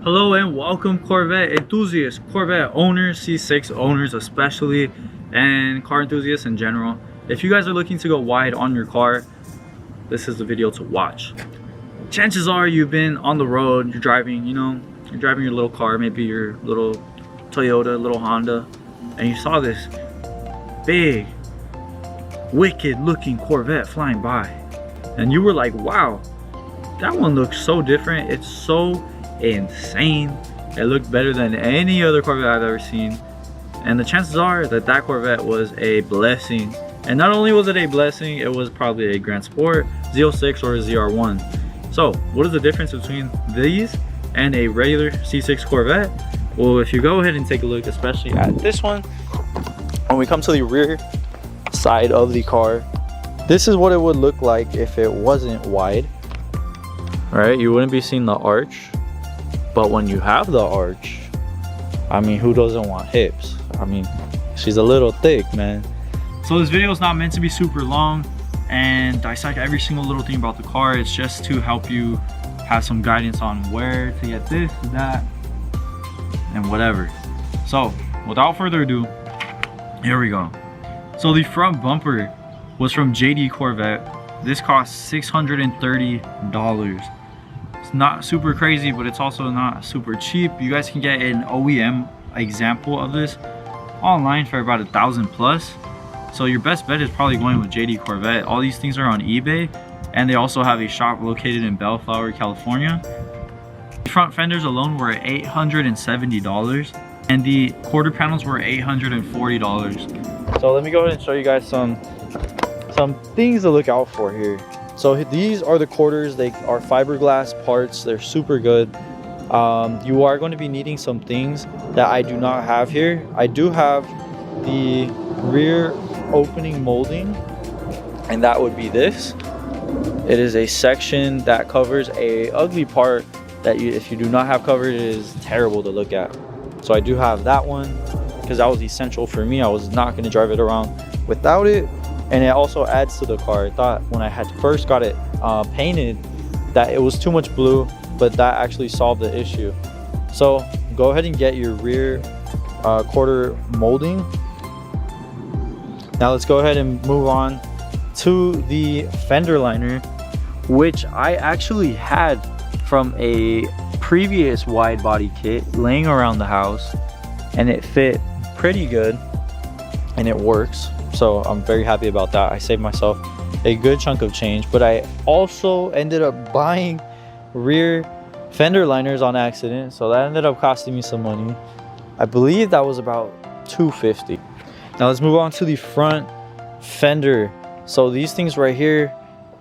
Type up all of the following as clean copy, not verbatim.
Hello and welcome Corvette enthusiasts, Corvette owners, C6 owners especially, and car enthusiasts in general. If you guys are looking to go wide on your car, this is the video to watch. Chances are you've been on the road, you're driving, you're driving your little car, maybe your little Toyota, little Honda, and you saw this big, wicked looking Corvette flying by. And you were like, wow, that one looks so different. It's so insane. It looked better than any other Corvette I've ever seen. And the chances are that that Corvette was a blessing. And not only was it a blessing, it was probably a Grand Sport, Z06 or a ZR1. So what is the difference between these and a regular C6 Corvette? Well, if you go ahead and take a look, especially at this one, when we come to the rear side of the car, this is what it would look like if it wasn't wide. All right, you wouldn't be seeing the arch. But when you have the arch, I mean, who doesn't want hips? I mean, she's a little thick, man. So this video is not meant to be super long and dissect every single little thing about the car. It's just to help you have some guidance on where to get this, that, and whatever. So without further ado, here we go. So the front bumper was from JD Corvette. This cost $630. It's not super crazy, but it's also not super cheap. You guys can get an OEM example of this online for about $1,000 plus. So your best bet is probably going with JD Corvette. All these things are on eBay, and they also have a shop located in Bellflower, California. The front fenders alone were $870, and the quarter panels were $840. So let me go ahead and show you guys some things to look out for here. So these are the quarters. They are fiberglass parts. They're super good. You are going to be needing some things that I do not have here. I do have the rear opening molding, and that would be this. It is a section that covers a ugly part that if you do not have covered, it is terrible to look at. So I do have that one because that was essential for me. I was not going to drive it around without it. And it also adds to the car. I thought when I had first got it painted that it was too much blue, but that actually solved the issue. So go ahead and get your rear quarter molding. Now let's go ahead and move on to the fender liner, which I actually had from a previous wide body kit laying around the house, and it fit pretty good and it works. So I'm very happy about that. I saved myself a good chunk of change, but I also ended up buying rear fender liners on accident. So that ended up costing me some money. I believe that was about $250. Now let's move on to the front fender. So these things right here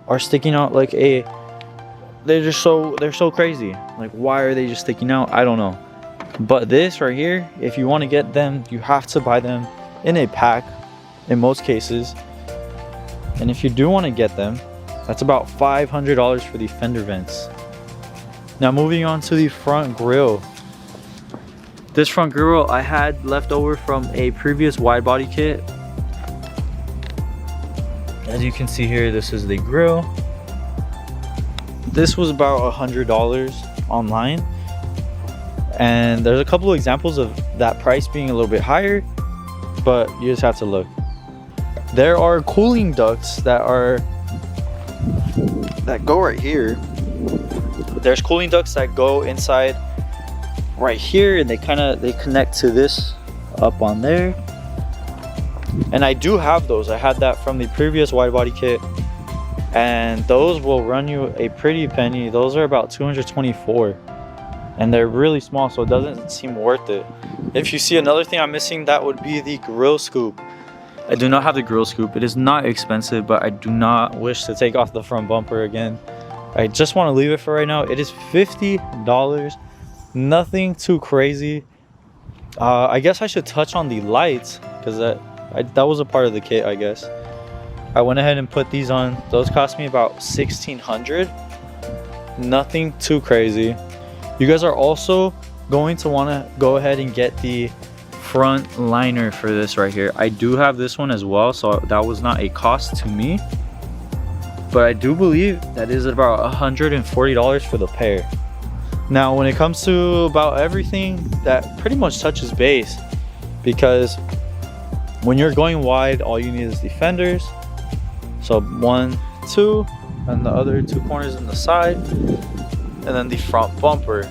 are sticking out like they're so crazy. Like, why are they just sticking out? I don't know. But this right here, if you want to get them, you have to buy them in a pack in most cases. And if you do want to get them, that's about $500 for the fender vents. Now moving on to the front grille. This front grille I had left over from a previous wide body kit. As you can see here, this is the grille. This was about $100 online, and there's a couple of examples of that price being a little bit higher, but you just have to look. There are cooling ducts that go right here. There's cooling ducts that go inside right here, and they connect to this up on there. And I do have those. I had that from the previous wide body kit, and those will run you a pretty penny. Those are about $224, and they're really small, so it doesn't seem worth it. If you see another thing I'm missing, that would be the grill scoop. I do not have the grill scoop. It is not expensive, but I do not wish to take off the front bumper again. I just want to leave it for right now. It is $50. Nothing too crazy. I guess I should touch on the lights, because that was a part of the kit, I guess. I went ahead and put these on. Those cost me about $1,600. Nothing too crazy. You guys are also going to want to go ahead and get the front liner for this right here. I do have this one as well, so that was not a cost to me, but I do believe that is about $140 for the pair. Now when it comes to about everything, that pretty much touches base, because when you're going wide, all you need is the fenders. So 1, 2, and the other 2 corners in the side, and then the front bumper.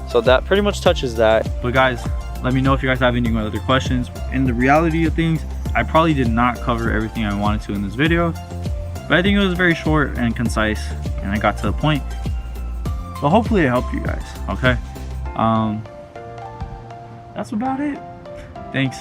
So that pretty much touches that. But guys, let me know if you guys have any other questions. In the reality of things, I probably did not cover everything I wanted to in this video, but I think it was very short and concise, and I got to the point. So hopefully it helped you guys, okay? That's about it. Thanks.